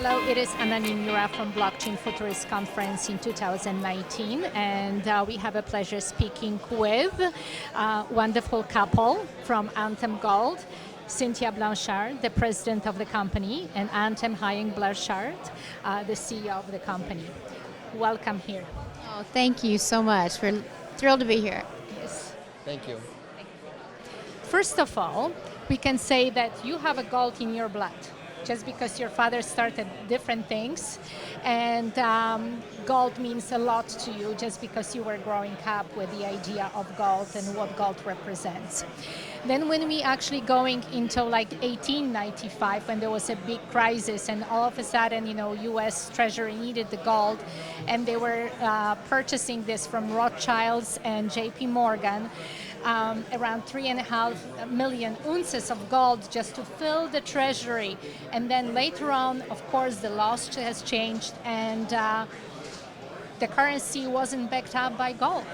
Hello, it is Anna Nimura from Blockchain Futurist Conference in 2019, and we have a pleasure speaking with a wonderful couple from Anthem Gold, Cynthia Blanchard, the president of the company, and Anthem Hayek Blanchard, the CEO of the company. Welcome here. Oh, thank you so much. We're thrilled to be here. Yes. Thank you. First of all, we can say that you have a gold in your blood, just because your father started different things, and gold means a lot to you just because you were growing up with the idea of gold and what gold represents. Then when we actually going into like 1895, when there was a big crisis and all of a sudden, US Treasury needed the gold, and they were purchasing this from Rothschilds and JP Morgan, around 3.5 million ounces of gold just to fill the treasury. And then later on, of course, the laws has changed, and the currency wasn't backed up by gold.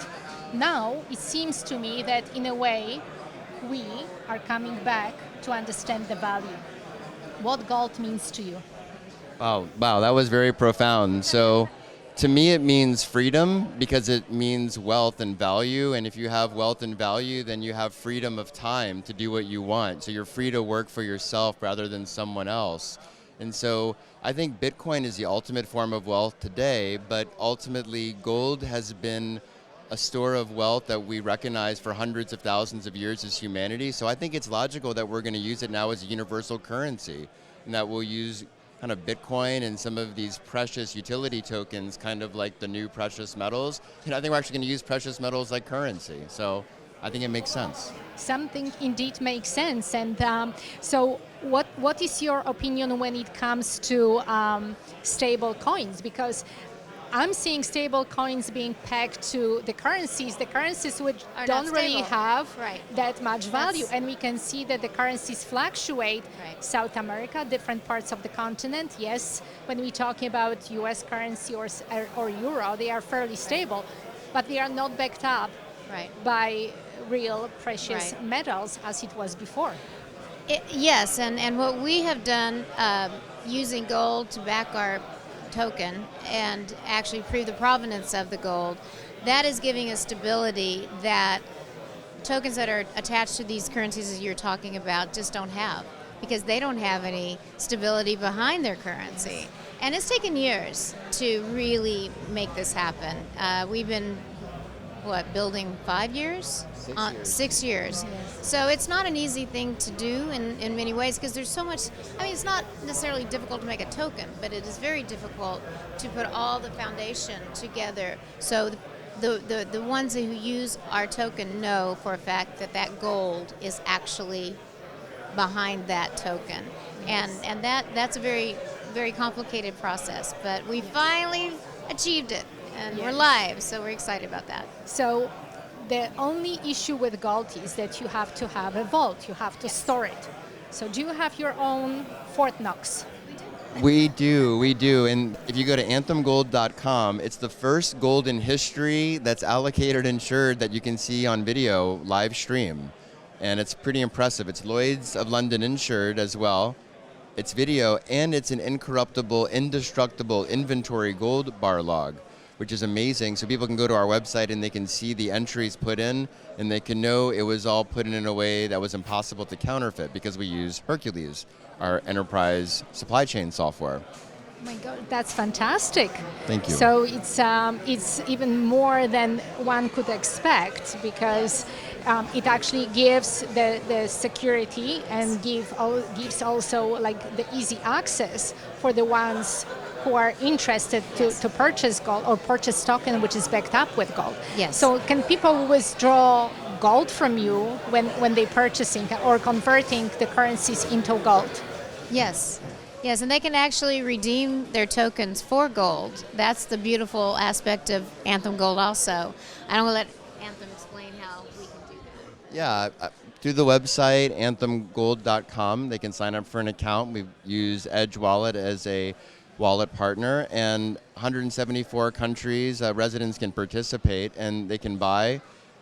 Now, it seems to me that in a way, we are coming back to understand the value. What gold means to you? Wow, that was very profound. So to me, it means freedom because it means wealth and value. And if you have wealth and value, then you have freedom of time to do what you want. So you're free to work for yourself rather than someone else. And so I think Bitcoin is the ultimate form of wealth today, but ultimately gold has been a store of wealth that we recognize for hundreds of thousands of years as humanity. So I think it's logical that we're going to use it now as a universal currency, and that we'll use kind of Bitcoin and some of these precious utility tokens, kind of like the new precious metals. And I think we're actually going to use precious metals like currency. So I think it makes sense. Something indeed makes sense. And so what is your opinion when it comes to stable coins? Because I'm seeing stable coins being pegged to the currencies which don't really have that much value. And we can see that the currencies fluctuate. Right. South America, different parts of the continent, yes, when we're talking about US currency or euro, they are fairly stable, but they are not backed up by real precious metals as it was before. Yes, and what we have done using gold to back our token and actually prove the provenance of the gold, that is giving us stability that tokens that are attached to these currencies as you're talking about just don't have, because they don't have any stability behind their currency. And it's taken years to really make this happen. We've been building 5 years? 6 years. Yes. So it's not an easy thing to do in many ways, because there's so much. I mean, it's not necessarily difficult to make a token, but it is very difficult to put all the foundation together. So the ones who use our token know for a fact that that gold is actually behind that token. Yes. And that's a very, very complicated process, but we finally achieved it. And we're live, so we're excited about that. So the only issue with gold is that you have to have a vault, you have to store it. So do you have your own Fort Knox? We do. And if you go to anthemgold.com, it's the first gold in history that's allocated and insured that you can see on video live stream. And it's pretty impressive. It's Lloyd's of London insured as well. It's video, and it's an incorruptible, indestructible inventory gold bar log, which is amazing. So people can go to our website and they can see the entries put in, and they can know it was all put in a way that was impossible to counterfeit because we use Hercules, our enterprise supply chain software. Oh my God, that's fantastic. Thank you. So it's even more than one could expect, because it actually gives the security and gives also like the easy access for the ones who are interested to purchase gold or purchase token which is backed up with gold. Yes. So can people withdraw gold from you when they're purchasing or converting the currencies into gold? Yes, and they can actually redeem their tokens for gold. That's the beautiful aspect of Anthem Gold also. I'm going to let Anthem explain how we can do that. Yeah, through the website, anthemgold.com, they can sign up for an account. We use Edge Wallet as a wallet partner, and 174 countries, residents can participate, and they can buy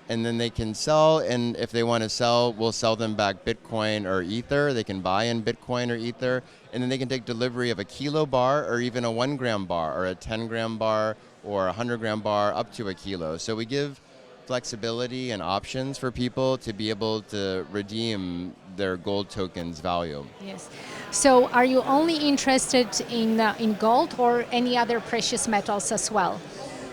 and then they can sell, and if they want to sell, we'll sell them back Bitcoin or Ether. They can buy in Bitcoin or Ether, and then they can take delivery of a kilo bar or even a 1 gram bar or a 10 gram bar or a 100 gram bar up to a kilo. So we give flexibility and options for people to be able to redeem their gold tokens value. Yes. So are you only interested in gold or any other precious metals as well?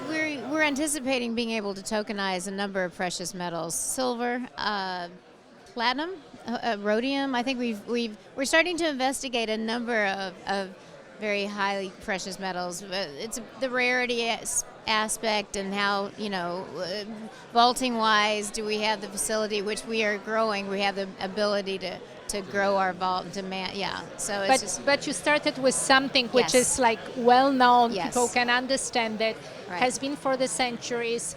We're anticipating being able to tokenize a number of precious metals: silver, platinum, rhodium. I think we're starting to investigate a number of very highly precious metals. It's the rarity aspect and how, vaulting wise, do we have the facility, which we are growing. We have the ability to grow our vault demand. Yeah. So it's but you started with something which Yes. is like well known. Yes. People can understand it. Right. Has been for the centuries,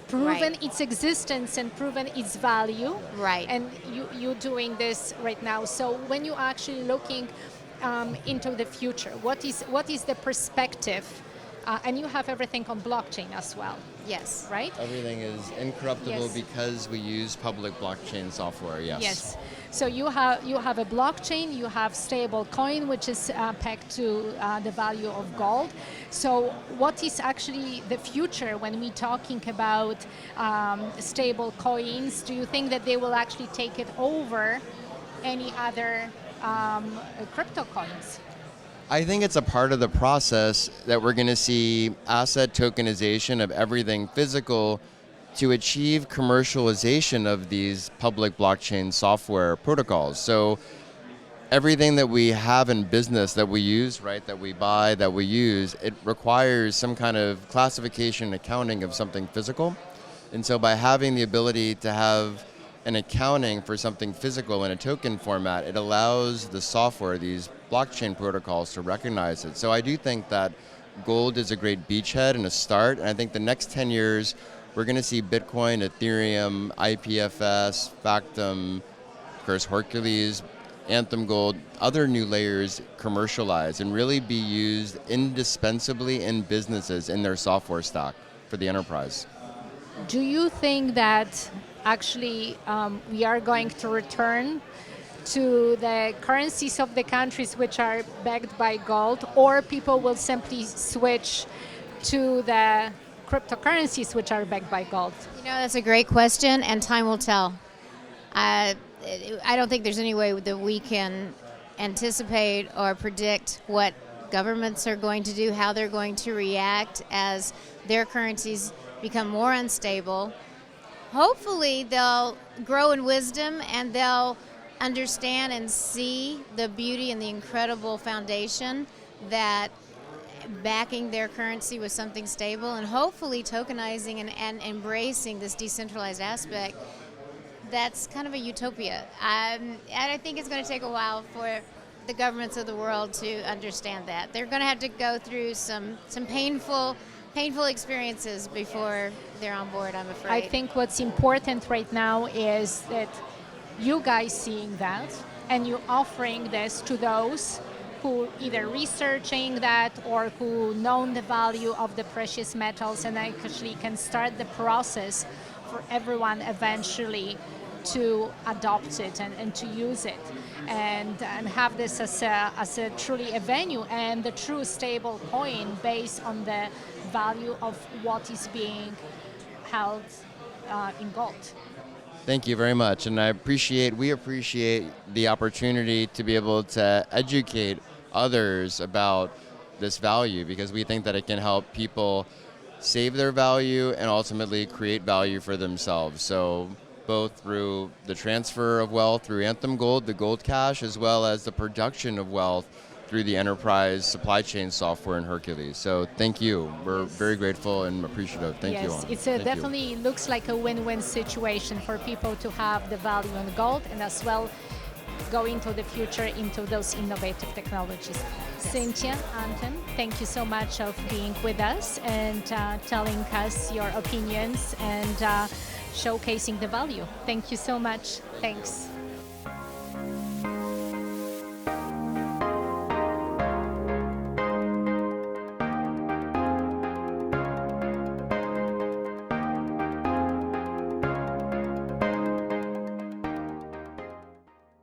proven Right. its existence and proven its value. Right. And you're doing this right now. So when you're actually looking into the future, what is the perspective? And you have everything on blockchain as well, Yes. right? Everything is incorruptible Yes. because we use public blockchain software, yes. Yes. So you have a blockchain, you have stable coin, which is pegged to the value of gold. So what is actually the future when we're talking about stable coins? Do you think that they will actually take it over any other crypto coins? I think it's a part of the process that we're going to see asset tokenization of everything physical to achieve commercialization of these public blockchain software protocols. So everything that we have in business that we use, right, that we buy, that we use, it requires some kind of classification and accounting of something physical. And so by having the ability to have an accounting for something physical in a token format, it allows the software, these blockchain protocols, to recognize it. So I do think that gold is a great beachhead and a start, and I think the next 10 years we're going to see Bitcoin, Ethereum, IPFS, Factum, of course Hercules, Anthem Gold, other new layers commercialized and really be used indispensably in businesses in their software stack for the enterprise. Do you think that actually we are going to return to the currencies of the countries which are backed by gold, or people will simply switch to the cryptocurrencies which are backed by gold? That's a great question, and time will tell. I don't think there's any way that we can anticipate or predict what governments are going to do, how they're going to react as their currencies become more unstable. Hopefully they'll grow in wisdom and they'll understand and see the beauty and the incredible foundation that backing their currency with something stable, and hopefully tokenizing and embracing this decentralized aspect. That's kind of a utopia. And I think it's going to take a while for the governments of the world to understand that. They're going to have to go through some painful experiences before they're on board, I'm afraid. I think what's important right now is that you guys seeing that and you offering this to those who either researching that or who know the value of the precious metals and actually can start the process for everyone eventually to adopt it and to use it and have this as a truly a venue and the true stable coin based on the value of what is being held in gold. Thank you very much, and we appreciate the opportunity to be able to educate others about this value, because we think that it can help people save their value and ultimately create value for themselves. So both through the transfer of wealth through Anthem Gold, the Gold Cash, as well as the production of wealth through the enterprise supply chain software in Hercules. So thank you. We're very grateful and appreciative. Thank you all. Yes, Thank you. definitely looks like a win-win situation for people to have the value in gold and as well go into the future into those innovative technologies. Yes. Cynthia, Anthem, thank you so much of being with us and telling us your opinions and showcasing the value. Thank you so much. Thanks.